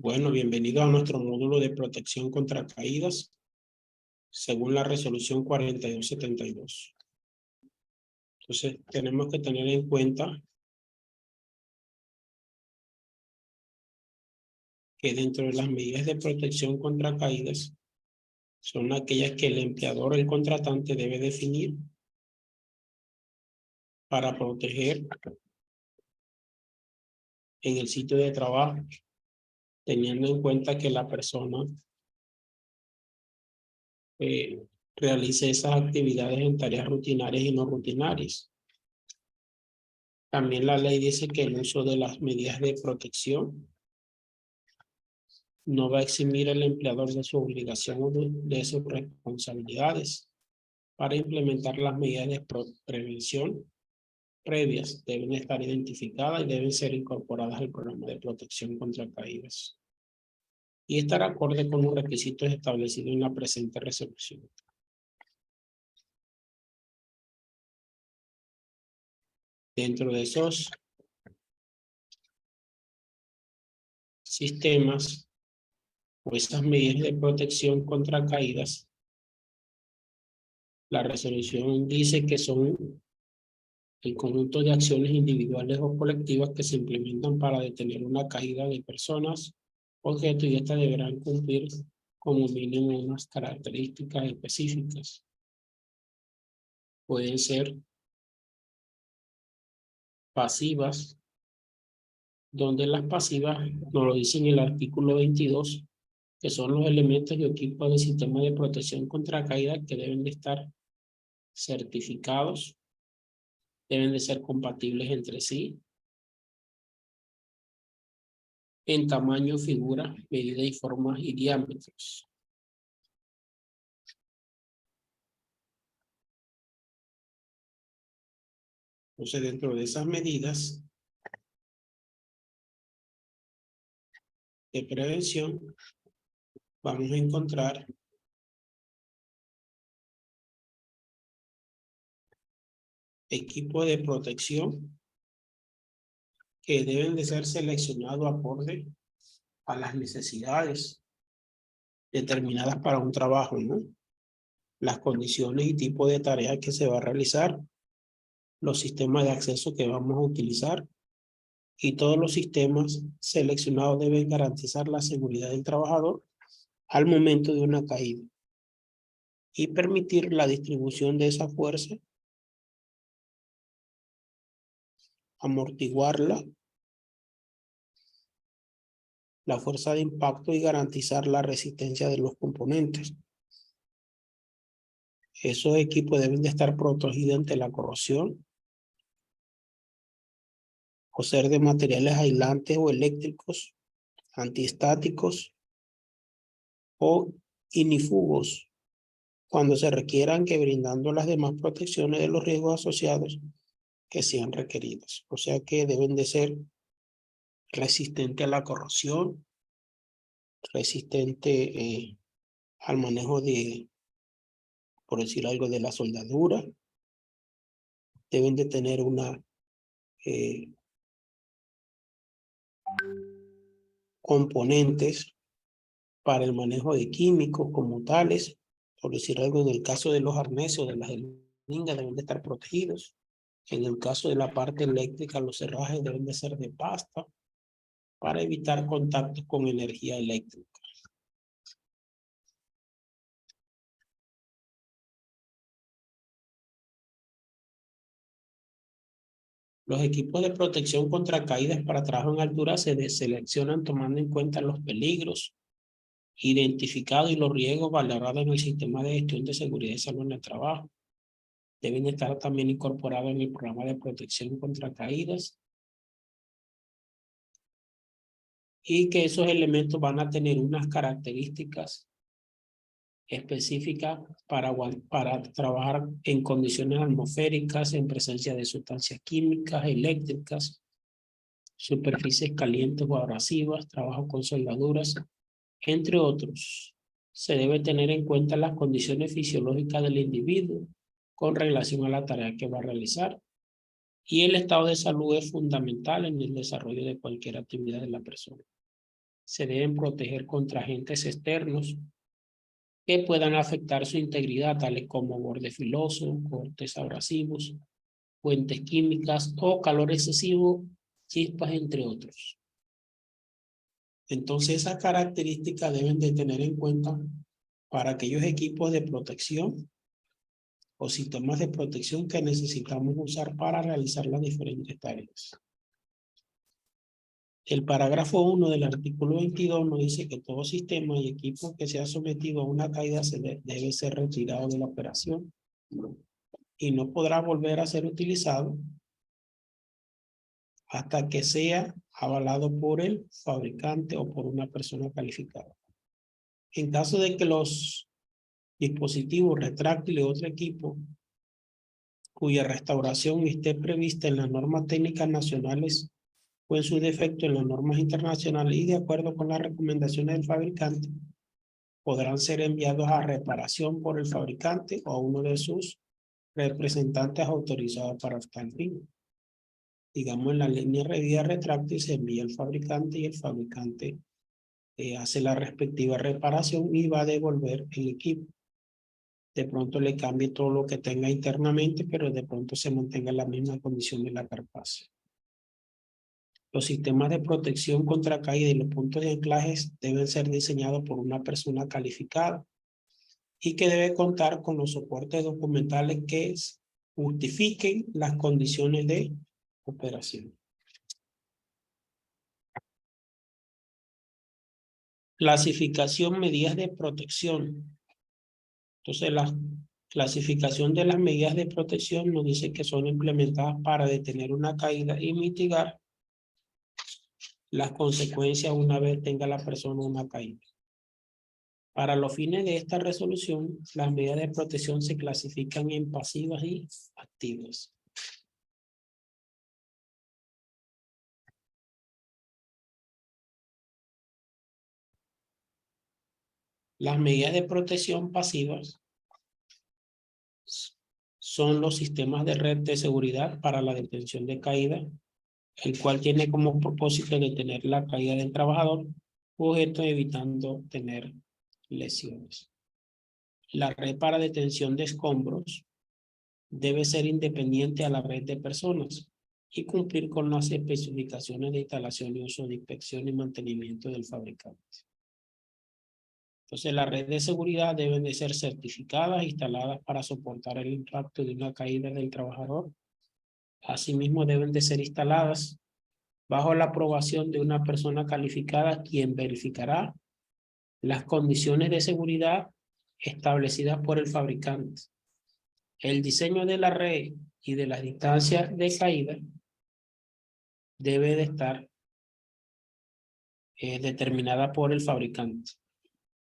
Bueno, bienvenido a nuestro módulo de protección contra caídas, según la resolución 4272. Entonces, tenemos que tener en cuenta que dentro de las medidas de protección contra caídas son aquellas que el empleador o el contratante debe definir para proteger en el sitio de trabajo, teniendo en cuenta que la persona realice esas actividades en tareas rutinarias y no rutinarias. También la ley dice que el uso de las medidas de protección no va a eximir al empleador de su obligación o de sus responsabilidades para implementar las medidas de prevención previas. Deben estar identificadas y deben ser incorporadas al programa de protección contra caídas y estar acorde con los requisitos establecidos en la presente resolución. Dentro de esos sistemas o esas medidas de protección contra caídas, la resolución dice que son el conjunto de acciones individuales o colectivas que se implementan para detener una caída de personas, objetos, y estas deberán cumplir como mínimo unas características específicas. Pueden ser pasivas, donde las pasivas nos lo dice en el artículo 22, que son los elementos y equipos del sistema de protección contra caída que deben de estar certificados, deben de ser compatibles entre sí, en tamaño, figura, medida y formas y diámetros. Entonces, dentro de esas medidas de prevención, vamos a encontrar equipos de protección que deben de ser seleccionados acorde a las necesidades determinadas para un trabajo, ¿no? Las condiciones y tipo de tareas que se va a realizar, los sistemas de acceso que vamos a utilizar, y todos los sistemas seleccionados deben garantizar la seguridad del trabajador al momento de una caída y permitir la distribución de esa fuerza, amortiguarla, la fuerza de impacto, y garantizar la resistencia de los componentes. Esos equipos deben de estar protegidos ante la corrosión o ser de materiales aislantes o eléctricos, antiestáticos o inífugos, cuando se requieran, que brindando las demás protecciones de los riesgos asociados que sean requeridos. O sea que deben de ser resistentes a la corrosión, resistente al manejo de, por decir algo, de la soldadura. Deben de tener una componentes para el manejo de químicos como tales, por decir algo, en el caso de los arneses o de las jeringas deben de estar protegidos. En el caso de la parte eléctrica, los cerrajes deben de ser de pasta para evitar contactos con energía eléctrica. Los equipos de protección contra caídas para trabajo en altura se seleccionan tomando en cuenta los peligros identificados y los riesgos valorados en el sistema de gestión de seguridad y salud en el trabajo. Deben estar también incorporados en el programa de protección contra caídas, y que esos elementos van a tener unas características específicas para trabajar en condiciones atmosféricas, en presencia de sustancias químicas, eléctricas, superficies calientes o abrasivas, trabajo con soldaduras, entre otros. Se debe tener en cuenta las condiciones fisiológicas del individuo con relación a la tarea que va a realizar, y el estado de salud es fundamental en el desarrollo de cualquier actividad de la persona. se deben proteger contra agentes externos que puedan afectar su integridad, tales como borde filoso, cortes abrasivos, fuentes químicas o calor excesivo, chispas, entre otros. Entonces, esas características deben de tener en cuenta para aquellos equipos de protección o sistemas de protección que necesitamos usar para realizar las diferentes tareas. El parágrafo 1 del artículo 22 nos dice que todo sistema y equipo que sea sometido a una caída debe ser retirado de la operación y no podrá volver a ser utilizado hasta que sea avalado por el fabricante o por una persona calificada. En caso de que los dispositivos retráctiles o otro equipo cuya restauración esté prevista en las normas técnicas nacionales o en su defecto en las normas internacionales y de acuerdo con las recomendaciones del fabricante, podrán ser enviados a reparación por el fabricante o a uno de sus representantes autorizados para tal fin. Digamos, en la línea revía retráctil se envía al fabricante y el fabricante hace la respectiva reparación y va a devolver el equipo. De pronto le cambie todo lo que tenga internamente, pero de pronto se mantenga en la misma condición de la carcasa. Los sistemas de protección contra caída y los puntos de anclajes deben ser diseñados por una persona calificada y que debe contar con los soportes documentales que justifiquen las condiciones de operación. Clasificación, medidas de protección. Entonces, la clasificación de las medidas de protección nos dice que son implementadas para detener una caída y mitigar las consecuencias una vez tenga la persona una caída. Para los fines de esta resolución, las medidas de protección se clasifican en pasivas y activas. Las medidas de protección pasivas son los sistemas de red de seguridad para la detención de caída, el cual tiene como propósito detener la caída del trabajador, sujeto evitando tener lesiones. La red para detención de escombros debe ser independiente a la red de personas y cumplir con las especificaciones de instalación y uso de inspección y mantenimiento del fabricante. Entonces, las redes de seguridad deben de ser certificadas, instaladas para soportar el impacto de una caída del trabajador. Asimismo, deben de ser instaladas bajo la aprobación de una persona calificada, quien verificará las condiciones de seguridad establecidas por el fabricante. El diseño de la red y de las distancias de caída debe de estar determinada por el fabricante.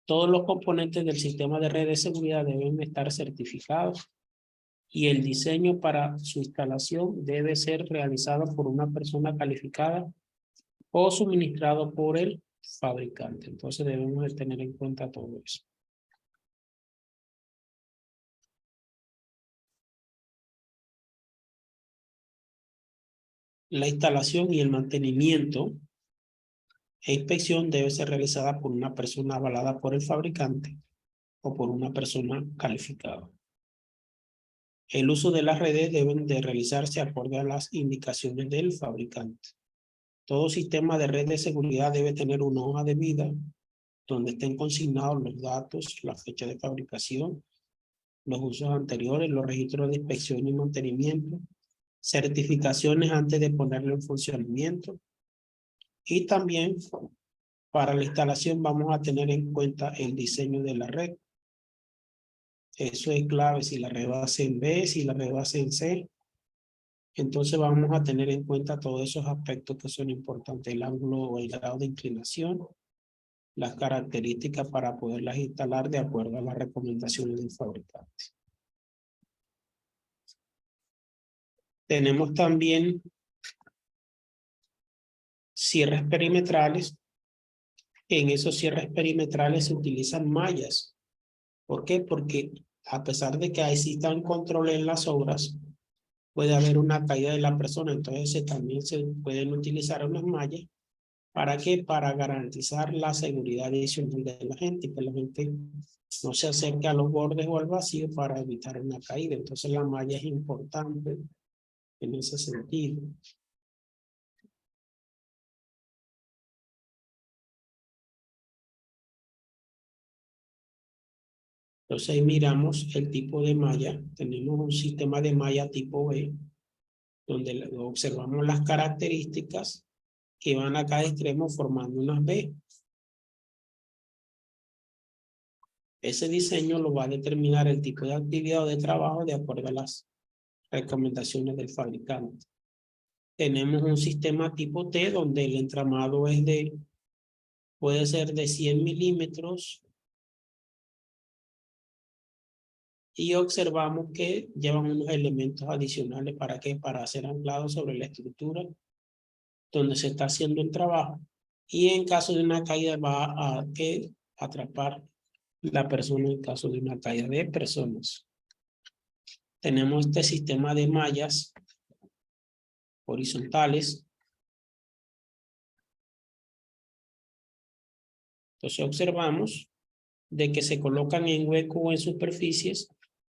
Todos los componentes del sistema de red de seguridad deben estar certificados y el diseño para su instalación debe ser realizado por una persona calificada o suministrado por el fabricante. Entonces debemos de tener en cuenta todo eso. La instalación y el mantenimiento e inspección debe ser realizada por una persona avalada por el fabricante o por una persona calificada. El uso de las redes deben de realizarse acorde a las indicaciones del fabricante. Todo sistema de red de seguridad debe tener una hoja de vida donde estén consignados los datos, la fecha de fabricación, los usos anteriores, los registros de inspección y mantenimiento, certificaciones antes de ponerlo en funcionamiento. Y también para la instalación vamos a tener en cuenta el diseño de la red. Eso es clave, si la red va a ser en B, si la red va a ser en C. Entonces vamos a tener en cuenta todos esos aspectos que son importantes, el ángulo o el grado de inclinación, las características para poderlas instalar de acuerdo a las recomendaciones del fabricante. Tenemos también cierres perimetrales. En esos cierres perimetrales se utilizan mallas. ¿Por qué? Porque a pesar de que existan controles en las obras, puede haber una caída de la persona, entonces también se pueden utilizar unas mallas ¿Para qué? Para garantizar la seguridad adicional de la gente y que la gente no se acerque a los bordes o al vacío para evitar una caída. Entonces la malla es importante en ese sentido. Entonces ahí miramos el tipo de malla. Tenemos un sistema de malla tipo B, donde observamos las características que van a cada extremo formando unas B. Ese diseño lo va a determinar el tipo de actividad o de trabajo de acuerdo a las recomendaciones del fabricante. Tenemos un sistema tipo T donde el entramado es puede ser de 100 milímetros y observamos que llevan unos elementos adicionales para que para ser anclados sobre la estructura donde se está haciendo el trabajo, y en caso de una caída va a atrapar la persona en caso de una caída de personas. Tenemos este sistema de mallas horizontales. Entonces observamos de que se colocan en hueco o en superficies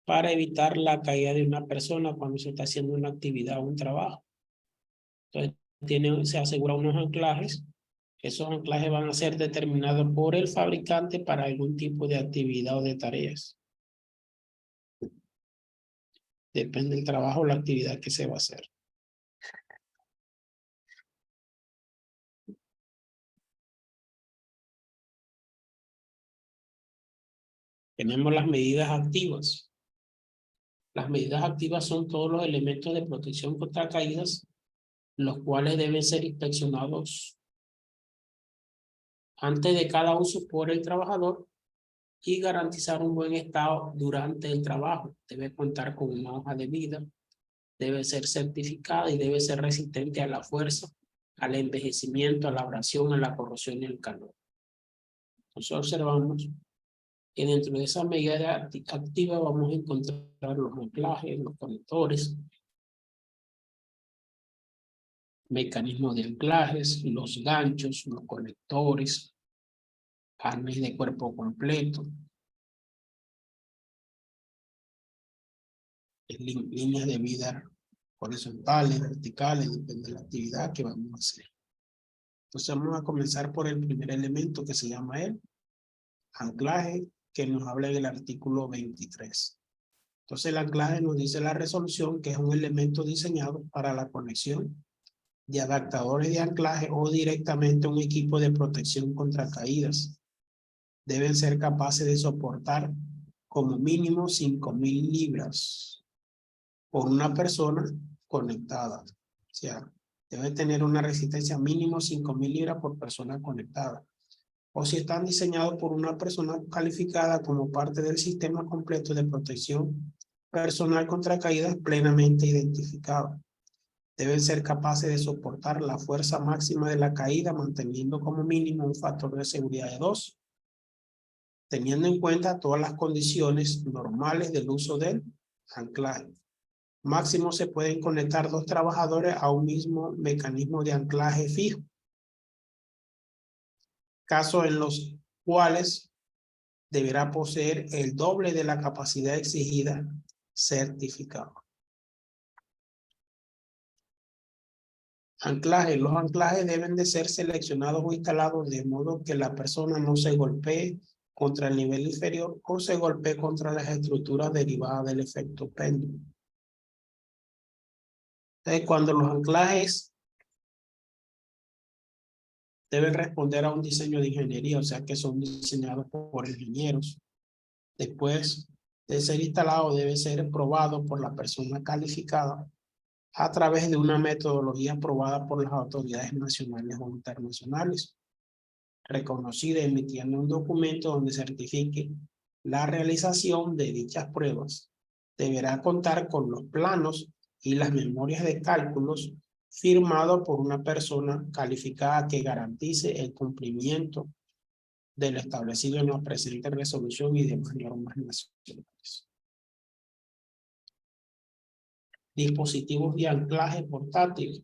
para evitar la caída de una persona cuando se está haciendo una actividad o un trabajo. Entonces se asegura unos anclajes. Esos anclajes van a ser determinados por el fabricante para algún tipo de actividad o de tareas. Depende del trabajo o la actividad que se va a hacer. Tenemos las medidas activas. Las medidas activas son todos los elementos de protección contra caídas, los cuales deben ser inspeccionados antes de cada uso por el trabajador y garantizar un buen estado durante el trabajo. Debe contar con una hoja de vida, debe ser certificada y debe ser resistente a la fuerza, al envejecimiento, a la abrasión, a la corrosión y al calor. Entonces observamos que dentro de esa medida activa vamos a encontrar los anclajes, los conectores, mecanismos de anclajes, los ganchos, los conectores, arnés de cuerpo completo, líneas de vida horizontales, verticales, depende de la actividad que vamos a hacer. Entonces vamos a comenzar por el primer elemento que se llama el anclaje, que nos habla en el artículo 23. Entonces el anclaje nos dice la resolución, que es un elemento diseñado para la conexión de adaptadores de anclaje o directamente un equipo de protección contra caídas. Deben ser capaces de soportar como mínimo 5.000 libras por una persona conectada. O sea, debe tener una resistencia mínimo 5.000 libras por persona conectada. O si están diseñados por una persona calificada como parte del sistema completo de protección personal contra caídas plenamente identificado. Deben ser capaces de soportar la fuerza máxima de la caída, manteniendo como mínimo un factor de seguridad de 2, teniendo en cuenta todas las condiciones normales del uso del anclaje. Máximo se pueden conectar 2 trabajadores a un mismo mecanismo de anclaje fijo. Casos en los cuales deberá poseer el doble de la capacidad exigida certificado. Anclaje. Los anclajes deben de ser seleccionados o instalados de modo que la persona no se golpee contra el nivel inferior o se golpee contra las estructuras derivadas del efecto péndulo. Entonces, cuando los anclajes deben responder a un diseño de ingeniería, o sea que son diseñados por ingenieros, después de ser instalado debe ser probado por la persona calificada a través de una metodología aprobada por las autoridades nacionales o internacionales, reconocida emitiendo un documento donde certifique la realización de dichas pruebas. Deberá contar con los planos y las memorias de cálculos firmados por una persona calificada que garantice el cumplimiento de lo establecido en la presente resolución y demás normas nacionales. Dispositivos de anclaje portátil.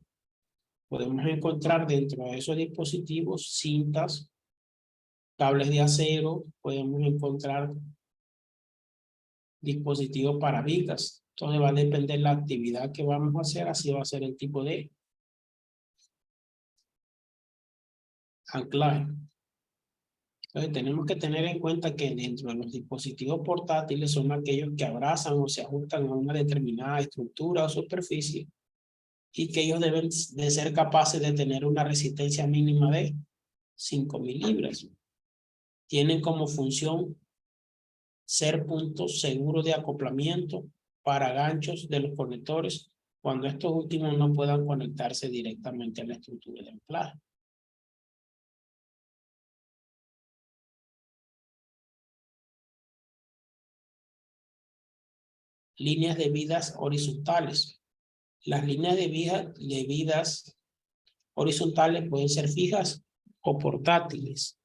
podemos encontrar dentro de esos dispositivos cintas, cables de acero, podemos encontrar dispositivos para vigas. Entonces va a depender la actividad que vamos a hacer, así va a ser el tipo de anclaje. Entonces tenemos que tener en cuenta que dentro de los dispositivos portátiles son aquellos que abrazan o se ajustan a una determinada estructura o superficie y que ellos deben de ser capaces de tener una resistencia mínima de 5.000 libras. Tienen como función ser puntos seguros de acoplamiento para ganchos de los conectores cuando estos últimos no puedan conectarse directamente a la estructura de anclaje. Líneas de vidas horizontales. Las líneas de vidas horizontales pueden ser fijas o portátiles.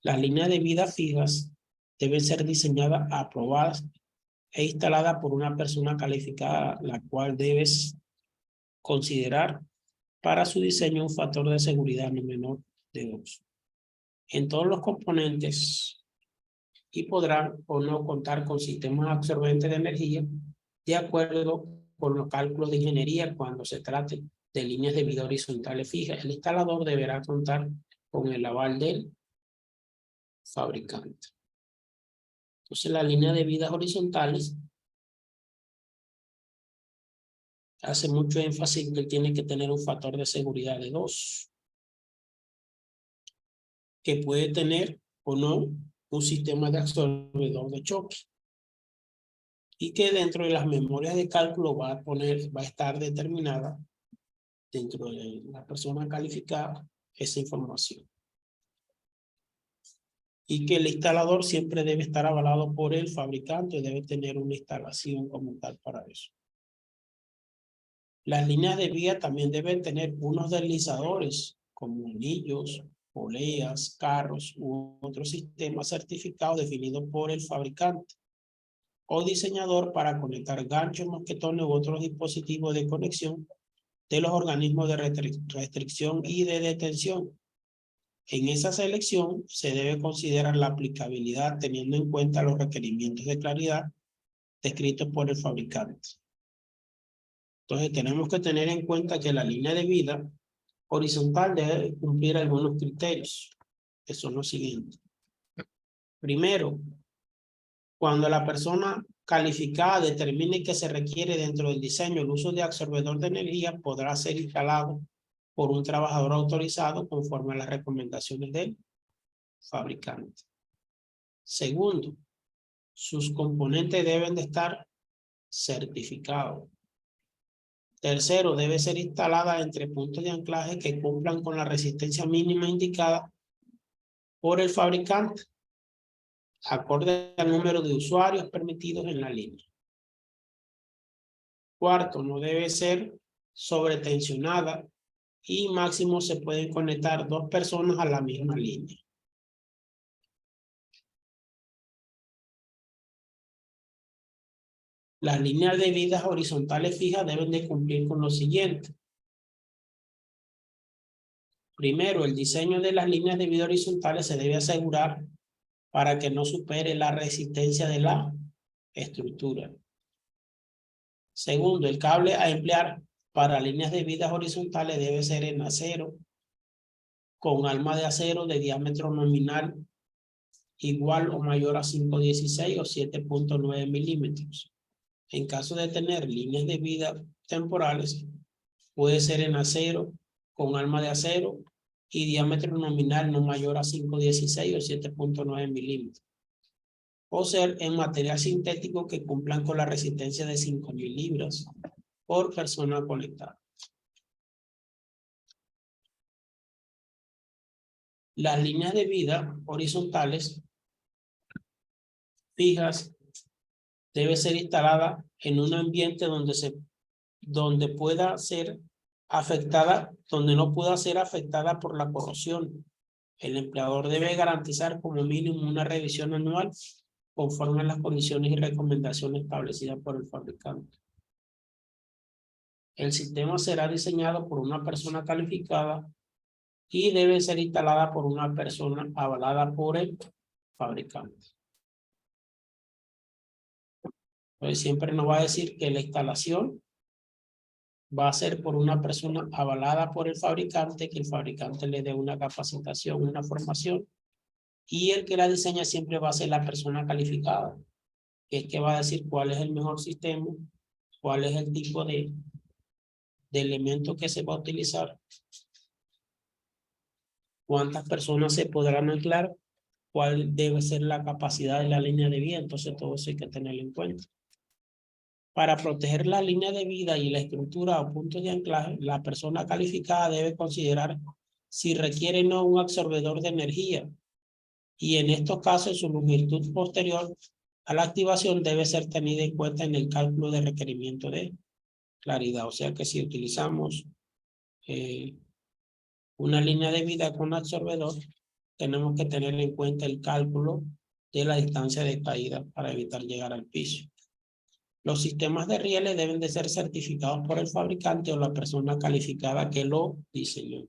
Las líneas de vidas fijas deben ser diseñadas, aprobadas e instaladas por una persona calificada, la cual debes considerar para su diseño un factor de seguridad no menor de 2 en todos los componentes y podrán o no contar con sistemas absorbentes de energía de acuerdo con los cálculos de ingeniería cuando se trate de líneas de vida horizontales fijas. El instalador deberá contar con el aval del fabricante. Entonces, la línea de vidas horizontales hace mucho énfasis que tiene que tener un factor de seguridad de 2, que puede tener o no un sistema de absorbedor de choque, y que dentro de las memorias de cálculo va a estar determinada dentro de la persona calificada esa información. Y que el instalador siempre debe estar avalado por el fabricante, debe tener una instalación como tal para eso. Las líneas de vía también deben tener unos deslizadores como anillos, poleas, carros u otros sistemas certificados definidos por el fabricante o diseñador para conectar ganchos, mosquetones u otros dispositivos de conexión de los organismos de restricción y de detención. En esa selección se debe considerar la aplicabilidad teniendo en cuenta los requerimientos de claridad descritos por el fabricante. Entonces tenemos que tener en cuenta que la línea de vida horizontal debe cumplir algunos criterios, que son los siguientes. Primero, cuando la persona calificada determine que se requiere dentro del diseño el uso de absorbedor de energía, podrá ser instalado por un trabajador autorizado conforme a las recomendaciones del fabricante. Segundo, sus componentes deben de estar certificados. Tercero, debe ser instalada entre puntos de anclaje que cumplan con la resistencia mínima indicada por el fabricante, acorde al número de usuarios permitidos en la línea. Cuarto, no debe ser sobretensionada y máximo se pueden conectar 2 personas a la misma línea. Las líneas de vidas horizontales fijas deben de cumplir con lo siguiente. Primero, el diseño de las líneas de vida horizontales se debe asegurar para que no supere la resistencia de la estructura. Segundo, el cable a emplear para líneas de vidas horizontales debe ser en acero, con alma de acero de diámetro nominal igual o mayor a 5,16 o 7,9 milímetros. En caso de tener líneas de vida temporales, puede ser en acero, con alma de acero y diámetro nominal no mayor a 5,16 o 7,9 milímetros. O ser en material sintético que cumplan con la resistencia de 5.000 libras por persona conectada. Las líneas de vida horizontales fijas debe ser instalada en un ambiente donde pueda ser afectada, donde no pueda ser afectada por la corrosión. El empleador debe garantizar como mínimo una revisión anual conforme a las condiciones y recomendaciones establecidas por el fabricante. El sistema será diseñado por una persona calificada y debe ser instalada por una persona avalada por el fabricante. Entonces siempre nos va a decir que la instalación va a ser por una persona avalada por el fabricante, que el fabricante le dé una capacitación, una formación, y el que la diseña siempre va a ser la persona calificada, que es que va a decir cuál es el mejor sistema, cuál es el tipo de elemento que se va a utilizar, cuántas personas se podrán anclar, cuál debe ser la capacidad de la línea de vida. Entonces todo eso hay que tenerlo en cuenta. Para proteger la línea de vida y la estructura o puntos de anclaje, la persona calificada debe considerar si requiere o no un absorbedor de energía, y en estos casos su longitud posterior a la activación debe ser tenida en cuenta en el cálculo de requerimiento de claridad. O sea que si utilizamos una línea de vida con absorbedor, tenemos que tener en cuenta el cálculo de la distancia de caída para evitar llegar al piso. Los sistemas de rieles deben de ser certificados por el fabricante o la persona calificada que lo diseñó.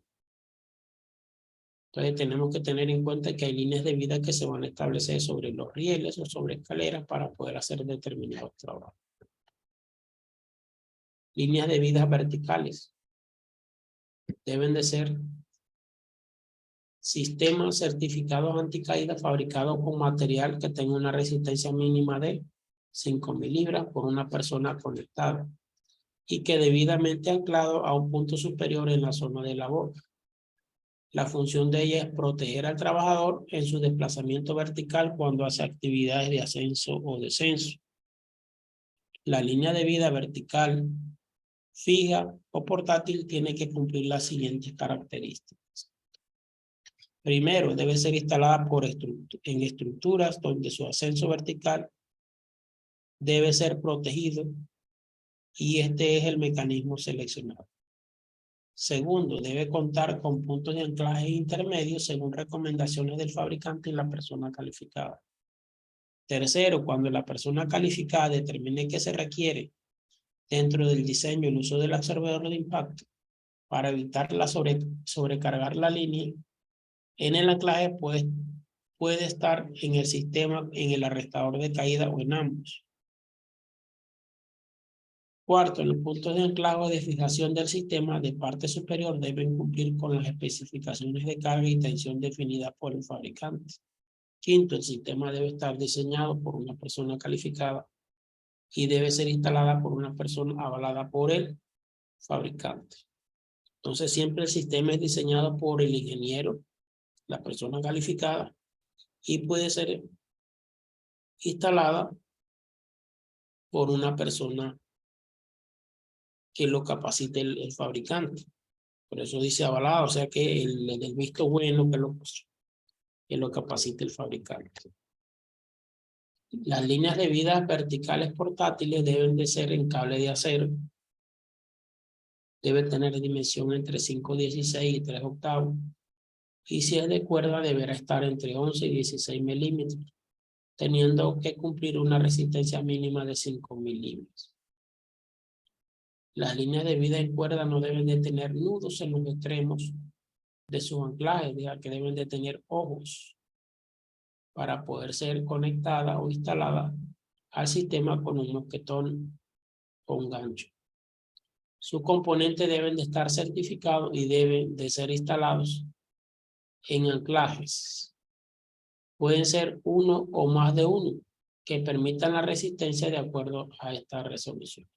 Entonces tenemos que tener en cuenta que hay líneas de vida que se van a establecer sobre los rieles o sobre escaleras para poder hacer determinados trabajos. Líneas de vida verticales. Deben de ser sistemas certificados anticaída fabricados con material que tenga una resistencia mínima de 5.000 libras por una persona conectada y que debidamente anclado a un punto superior en la zona de labor. La función de ella es proteger al trabajador en su desplazamiento vertical cuando hace actividades de ascenso o descenso. La línea de vida vertical, fija o portátil tiene que cumplir las siguientes características. Primero, debe ser instalada en estructuras donde su ascenso vertical debe ser protegido y este es el mecanismo seleccionado. Segundo, debe contar con puntos de anclaje intermedios según recomendaciones del fabricante y la persona calificada. Tercero, cuando la persona calificada determine que se requiere dentro del diseño el uso del absorbedor de impacto para evitar sobrecargar la línea, en el anclaje puede estar en el sistema, en el arrestador de caída o en ambos. Cuarto, los puntos de anclaje o de fijación del sistema de parte superior deben cumplir con las especificaciones de carga y tensión definidas por el fabricante. Quinto, el sistema debe estar diseñado por una persona calificada y debe ser instalada por una persona avalada por el fabricante. Entonces, siempre el sistema es diseñado por el ingeniero, la persona calificada, y puede ser instalada por una persona que lo capacite el fabricante. Por eso dice avalado, o sea que el visto bueno que lo capacite el fabricante. Las líneas de vida verticales portátiles deben de ser en cable de acero. Debe tener dimensión entre 5/16 y 3 octavos. Y si es de cuerda, deberá estar entre 11 y 16 milímetros, teniendo que cumplir una resistencia mínima de 5.000 libras. Las líneas de vida en cuerda no deben de tener nudos en los extremos de sus anclajes, ya que deben de tener ojos para poder ser conectada o instalada al sistema con un mosquetón o un gancho. Sus componentes deben de estar certificados y deben de ser instalados en anclajes. Pueden ser uno o más de uno que permitan la resistencia de acuerdo a esta resolución.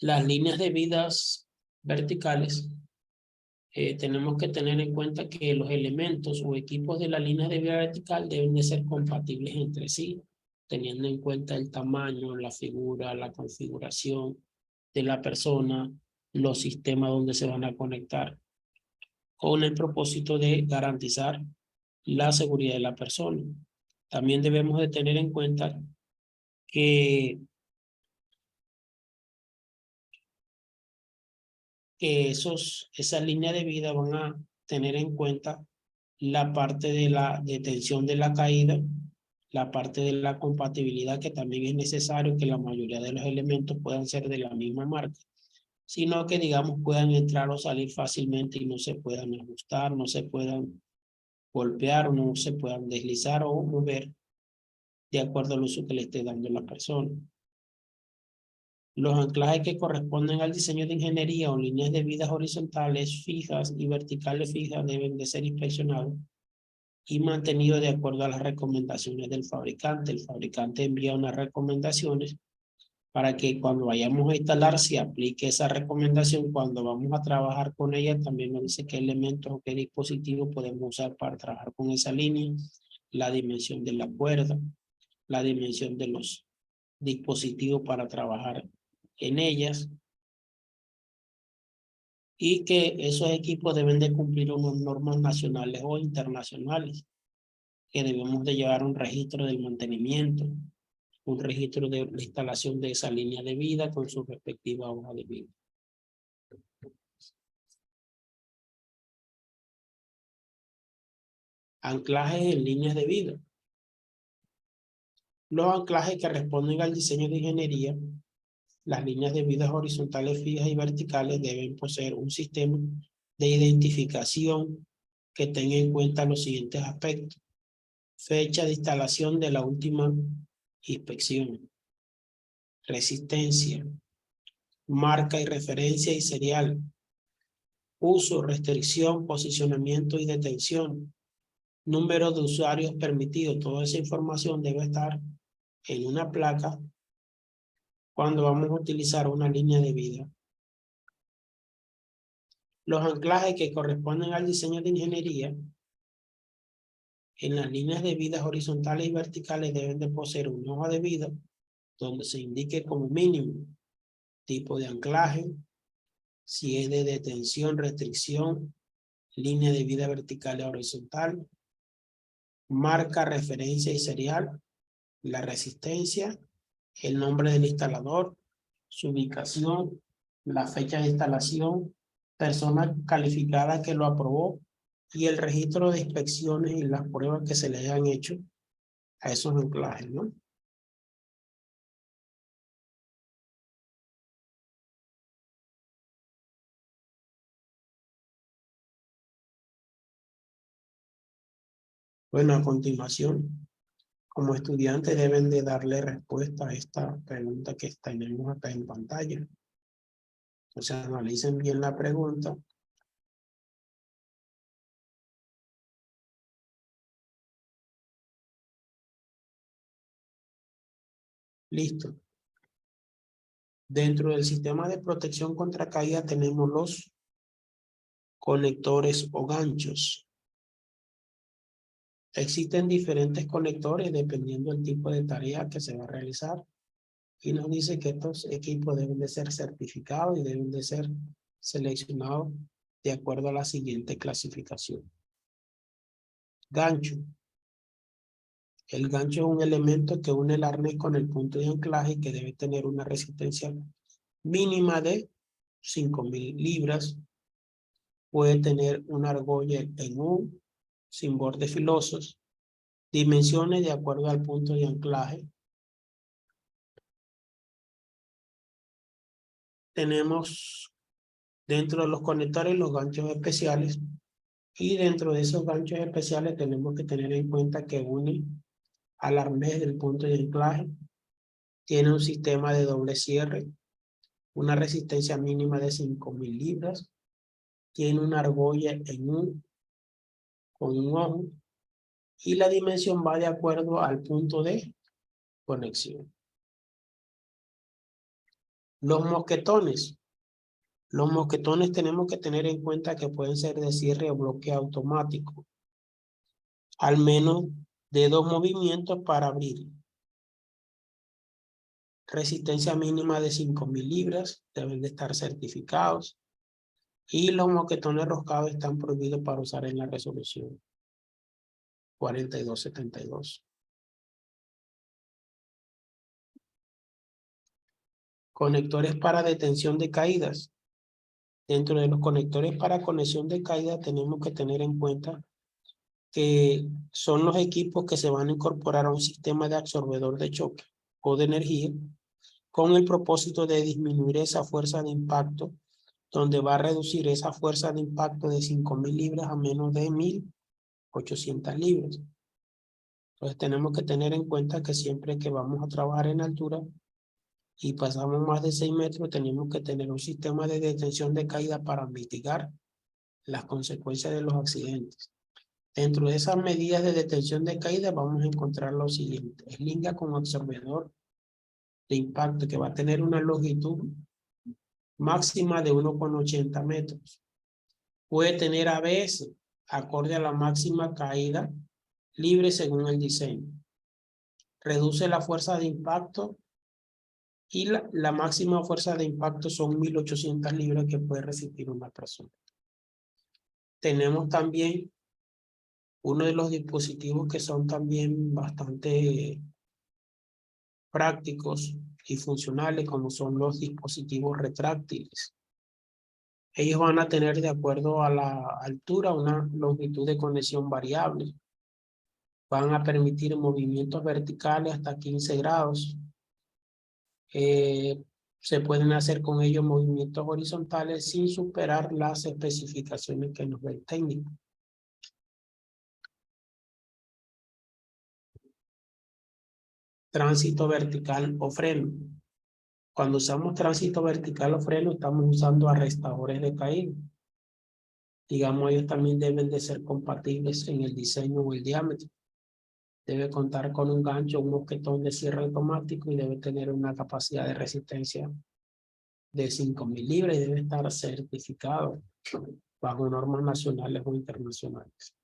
Las líneas de vidas verticales, tenemos que tener en cuenta que los elementos o equipos de la línea de vida vertical deben de ser compatibles entre sí, teniendo en cuenta el tamaño, la figura, la configuración de la persona, los sistemas donde se van a conectar, con el propósito de garantizar la seguridad de la persona. También debemos de tener en cuenta que esas líneas de vida van a tener en cuenta la parte de la detención de la caída la parte de la compatibilidad, que también es necesario que la mayoría de los elementos puedan ser de la misma marca, sino que, digamos, puedan entrar o salir fácilmente y no se puedan ajustar, no se puedan golpear, o no se puedan deslizar o mover de acuerdo al uso que le esté dando la persona. Los anclajes que corresponden al diseño de ingeniería o líneas de vidas horizontales fijas y verticales fijas deben de ser inspeccionados y mantenidos de acuerdo a las recomendaciones del fabricante. El fabricante envía unas recomendaciones para que cuando vayamos a instalar se aplique esa recomendación. Cuando vamos a trabajar con ella también nos dice qué elementos o qué dispositivos podemos usar para trabajar con esa línea, la dimensión de la cuerda, la dimensión de los dispositivos para trabajar en ellas, y que esos equipos deben de cumplir unas normas nacionales o internacionales, que debemos de llevar un registro del mantenimiento, un registro de la instalación de esa línea de vida con su respectiva hoja de vida. Anclajes en líneas de vida. Los anclajes que responden al diseño de ingeniería, las líneas de vida horizontales fijas y verticales deben poseer un sistema de identificación que tenga en cuenta los siguientes aspectos: fecha de instalación de la última inspección, resistencia, marca y referencia y serial, uso, restricción, posicionamiento y detención, número de usuarios permitidos. Toda esa información debe estar en una placa cuando vamos a utilizar una línea de vida. Los anclajes que corresponden al diseño de ingeniería en las líneas de vida horizontales y verticales deben de poseer una hoja de vida donde se indique como mínimo tipo de anclaje, si es de detención, restricción, línea de vida vertical y horizontal, marca, referencia y serial, la resistencia, el nombre del instalador, su ubicación, la fecha de instalación, persona calificada que lo aprobó y el registro de inspecciones y las pruebas que se le hayan hecho a esos anclajes, ¿no? Bueno, a continuación, como estudiantes deben de darle respuesta a esta pregunta que tenemos acá en pantalla. O sea, analicen bien la pregunta. Listo. Dentro del sistema de protección contra caída tenemos los conectores o ganchos. Existen diferentes conectores dependiendo del tipo de tarea que se va a realizar. Y nos dice que estos equipos deben de ser certificados y deben de ser seleccionados de acuerdo a la siguiente clasificación. Gancho. El gancho es un elemento que une el arnés con el punto de anclaje y que debe tener una resistencia mínima de 5.000 libras. Puede tener una argolla en U, sin bordes filosos. Dimensiones de acuerdo al punto de anclaje. Tenemos dentro de los conectores los ganchos especiales. Y dentro de esos ganchos especiales tenemos que tener en cuenta que une al arnés del punto de anclaje. Tiene un sistema de doble cierre, una resistencia mínima de 5.000 libras. Tiene una argolla en U con un ojo. Y la dimensión va de acuerdo al punto de conexión. Los mosquetones. Los mosquetones tenemos que tener en cuenta que pueden ser de cierre o bloque automático. Al menos de 2 movimientos para abrir. Resistencia mínima de 5.000 libras. Deben de estar certificados. Y los mosquetones roscados están prohibidos para usar en la resolución 4272. Conectores para detención de caídas. Dentro de los conectores para conexión de caída tenemos que tener en cuenta que son los equipos que se van a incorporar a un sistema de absorbedor de choque o de energía con el propósito de disminuir esa fuerza de impacto, donde va a reducir esa fuerza de impacto de 5.000 libras a menos de 1.800 libras. Entonces tenemos que tener en cuenta que siempre que vamos a trabajar en altura y pasamos más de 6 metros, tenemos que tener un sistema de detención de caída para mitigar las consecuencias de los accidentes. Dentro de esas medidas de detención de caída vamos a encontrar lo siguiente: eslinga con absorbedor de impacto que va a tener una longitud máxima de 1,80 metros. Puede tener ABS acorde a la máxima caída libre según el diseño. Reduce la fuerza de impacto y la máxima fuerza de impacto son 1.800 libras que puede resistir una persona. Tenemos también uno de los dispositivos que son también bastante prácticos y funcionales, como son los dispositivos retráctiles. Ellos van a tener, de acuerdo a la altura, una longitud de conexión variable. Van a permitir movimientos verticales hasta 15 grados. Se pueden hacer con ellos movimientos horizontales sin superar las especificaciones que nos da el técnico. Tránsito vertical o freno. Cuando usamos tránsito vertical o freno, estamos usando arrestadores de caída. Digamos, ellos también deben de ser compatibles en el diseño o el diámetro. Debe contar con un gancho, un mosquetón de cierre automático y debe tener una capacidad de resistencia de 5.000 libras y debe estar certificado bajo normas nacionales o internacionales.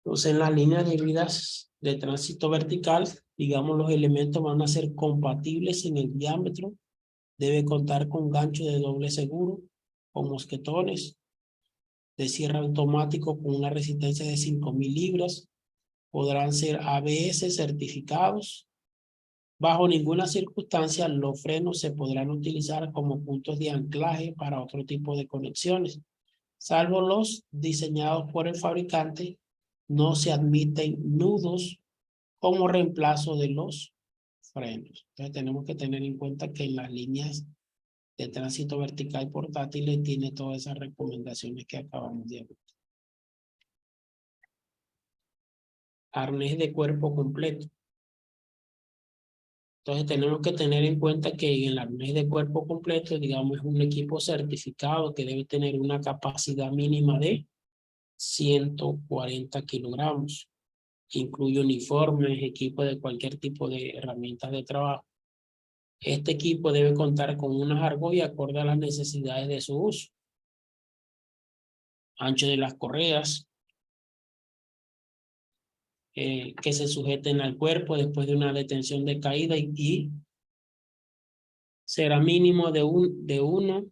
Entonces, en las líneas de vidas de tránsito vertical, digamos, los elementos van a ser compatibles en el diámetro. Debe contar con gancho de doble seguro o mosquetones de cierre automático con una resistencia de 5.000 libras. Podrán ser ABS certificados. Bajo ninguna circunstancia, los frenos se podrán utilizar como puntos de anclaje para otro tipo de conexiones. Salvo los diseñados por el fabricante, no se admiten nudos como reemplazo de los frenos. Entonces tenemos que tener en cuenta que en las líneas de tránsito vertical portátiles tiene todas esas recomendaciones que acabamos de ver. Arnés de cuerpo completo. Entonces tenemos que tener en cuenta que en el arnés de cuerpo completo, digamos, es un equipo certificado que debe tener una capacidad mínima de 140 kilogramos. Incluye uniformes, equipo de cualquier tipo de herramientas de trabajo. Este equipo debe contar con unas argollas acorde a las necesidades de su uso. Ancho de las correas, que se sujeten al cuerpo después de una detención de caída y será mínimo de 1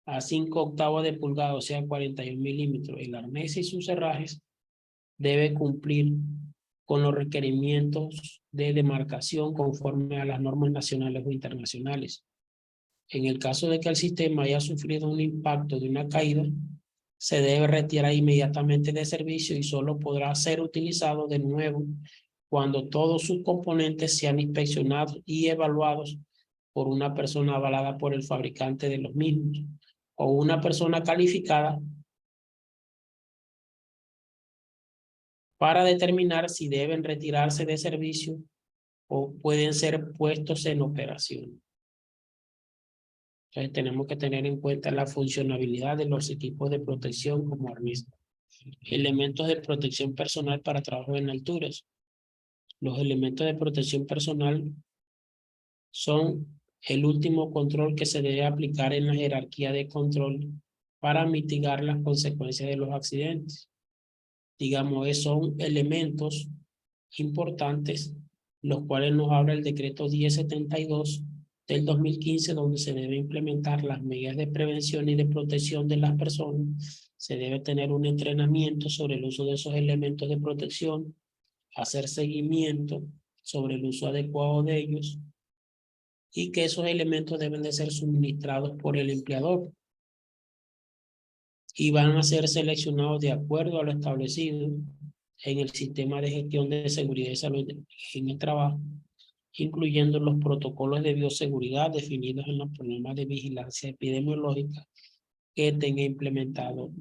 a 5 octavos de pulgada, o sea, 41 milímetros. El arnés y sus herrajes debe cumplir con los requerimientos de demarcación conforme a las normas nacionales o internacionales. En el caso de que el sistema haya sufrido un impacto de una caída, se debe retirar inmediatamente de servicio y solo podrá ser utilizado de nuevo cuando todos sus componentes sean inspeccionados y evaluados por una persona avalada por el fabricante de los mismos o una persona calificada para determinar si deben retirarse de servicio o pueden ser puestos en operación. Entonces tenemos que tener en cuenta la funcionalidad de los equipos de protección como arnés. Elementos de protección personal para trabajo en alturas. Los elementos de protección personal son el último control que se debe aplicar en la jerarquía de control para mitigar las consecuencias de los accidentes. Digamos, son elementos importantes, los cuales nos habla el decreto 1072 del 2015, donde se debe implementar las medidas de prevención y de protección de las personas. Se debe tener un entrenamiento sobre el uso de esos elementos de protección, hacer seguimiento sobre el uso adecuado de ellos y que esos elementos deben de ser suministrados por el empleador y van a ser seleccionados de acuerdo a lo establecido en el sistema de gestión de seguridad y salud en el trabajo, incluyendo los protocolos de bioseguridad definidos en los programas de vigilancia epidemiológica que tenga implementado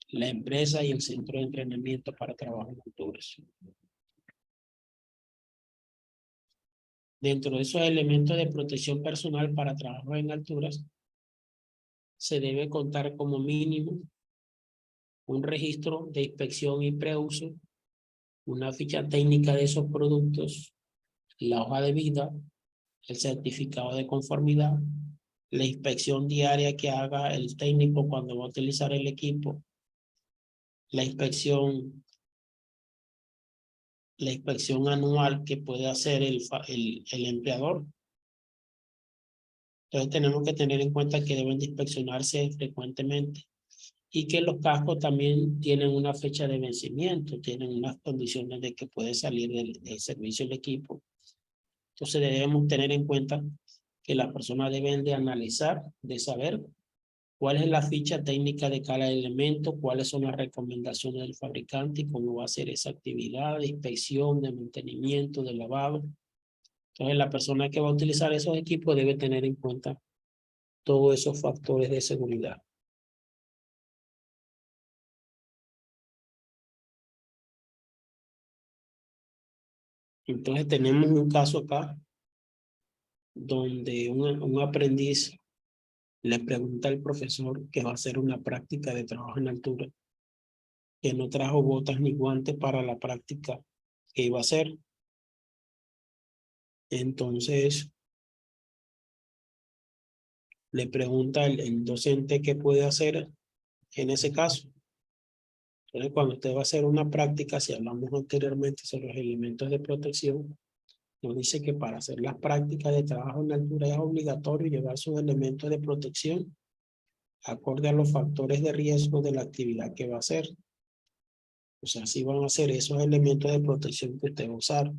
la empresa y el centro de entrenamiento para trabajo en alturas. Dentro de esos elementos de protección personal para trabajo en alturas, se debe contar como mínimo un registro de inspección y preuso, una ficha técnica de esos productos, la hoja de vida, el certificado de conformidad, la inspección diaria que haga el técnico cuando va a utilizar el equipo, la inspección anual que puede hacer el empleador. Entonces tenemos que tener en cuenta que deben de inspeccionarse frecuentemente y que los cascos también tienen una fecha de vencimiento, tienen unas condiciones de que puede salir del servicio el equipo. Entonces debemos tener en cuenta que las personas deben de analizar, de saber cuál es la ficha técnica de cada elemento, cuáles son las recomendaciones del fabricante y cómo va a ser esa actividad de inspección, de mantenimiento, de lavado. Entonces la persona que va a utilizar esos equipos debe tener en cuenta todos esos factores de seguridad. Entonces tenemos un caso acá donde un aprendiz le pregunta al profesor que va a hacer una práctica de trabajo en altura, que no trajo botas ni guantes para la práctica que iba a hacer. Entonces le pregunta el docente qué puede hacer en ese caso. Entonces, cuando usted va a hacer una práctica, si hablamos anteriormente sobre los elementos de protección, nos dice que para hacer las prácticas de trabajo en altura es obligatorio llevar sus elementos de protección acorde a los factores de riesgo de la actividad que va a hacer. O sea, si van a ser esos elementos de protección que usted va a usar.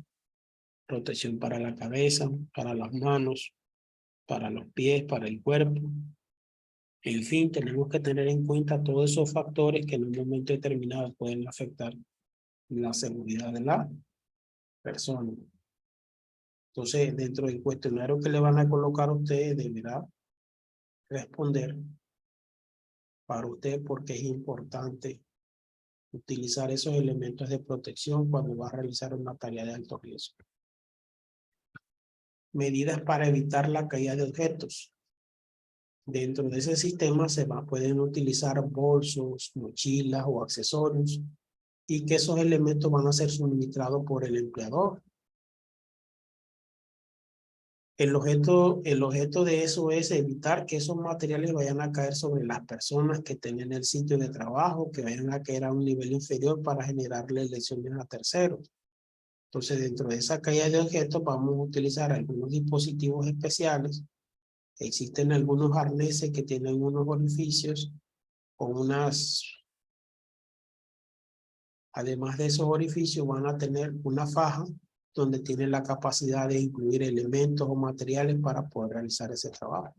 Protección para la cabeza, para las manos, para los pies, para el cuerpo. En fin, tenemos que tener en cuenta todos esos factores que en un momento determinado pueden afectar la seguridad de la persona. Entonces, dentro del cuestionario que le van a colocar a usted, deberá responder para usted porque es importante utilizar esos elementos de protección cuando va a realizar una tarea de alto riesgo. Medidas para evitar la caída de objetos. Dentro de ese sistema pueden utilizar bolsos, mochilas o accesorios y que esos elementos van a ser suministrados por el empleador. El objeto de eso es evitar que esos materiales vayan a caer sobre las personas que estén en el sitio de trabajo, que vayan a caer a un nivel inferior para generarle lesiones a terceros. Entonces, dentro de esa caída de objetos vamos a utilizar algunos dispositivos especiales. Existen algunos arneses que tienen unos orificios con además de esos orificios van a tener una faja donde tienen la capacidad de incluir elementos o materiales para poder realizar ese trabajo.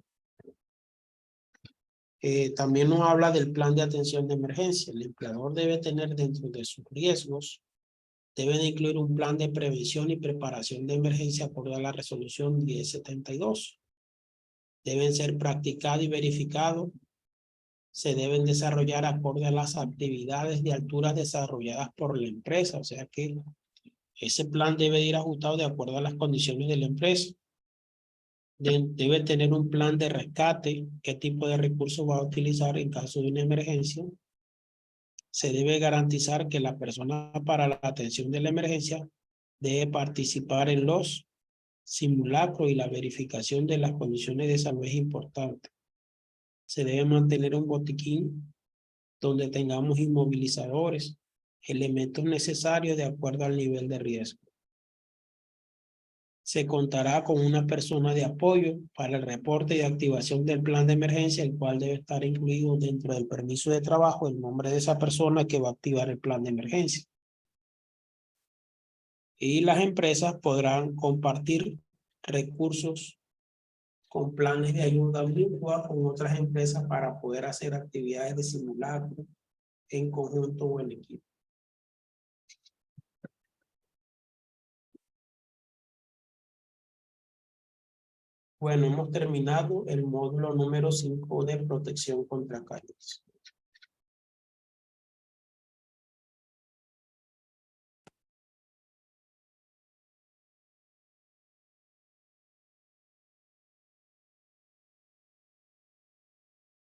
También nos habla del plan de atención de emergencia. El empleador debe tener dentro de sus riesgos, debe de incluir un plan de prevención y preparación de emergencia acorde a la resolución 1072. Deben ser practicados y verificados. Se deben desarrollar acorde a las actividades de alturas desarrolladas por la empresa. O sea que ese plan debe ir ajustado de acuerdo a las condiciones de la empresa. Debe tener un plan de rescate, qué tipo de recursos va a utilizar en caso de una emergencia. Se debe garantizar que la persona para la atención de la emergencia debe participar en los simulacros y la verificación de las condiciones de salud es importante. Se debe mantener un botiquín donde tengamos inmovilizadores, elementos necesarios de acuerdo al nivel de riesgo. Se contará con una persona de apoyo para el reporte y activación del plan de emergencia, el cual debe estar incluido dentro del permiso de trabajo el nombre de esa persona que va a activar el plan de emergencia. Y las empresas podrán compartir recursos con planes de ayuda mutua con otras empresas para poder hacer actividades de simulacro en conjunto o en equipo. Bueno, hemos terminado el módulo número 5 de protección contra caídas.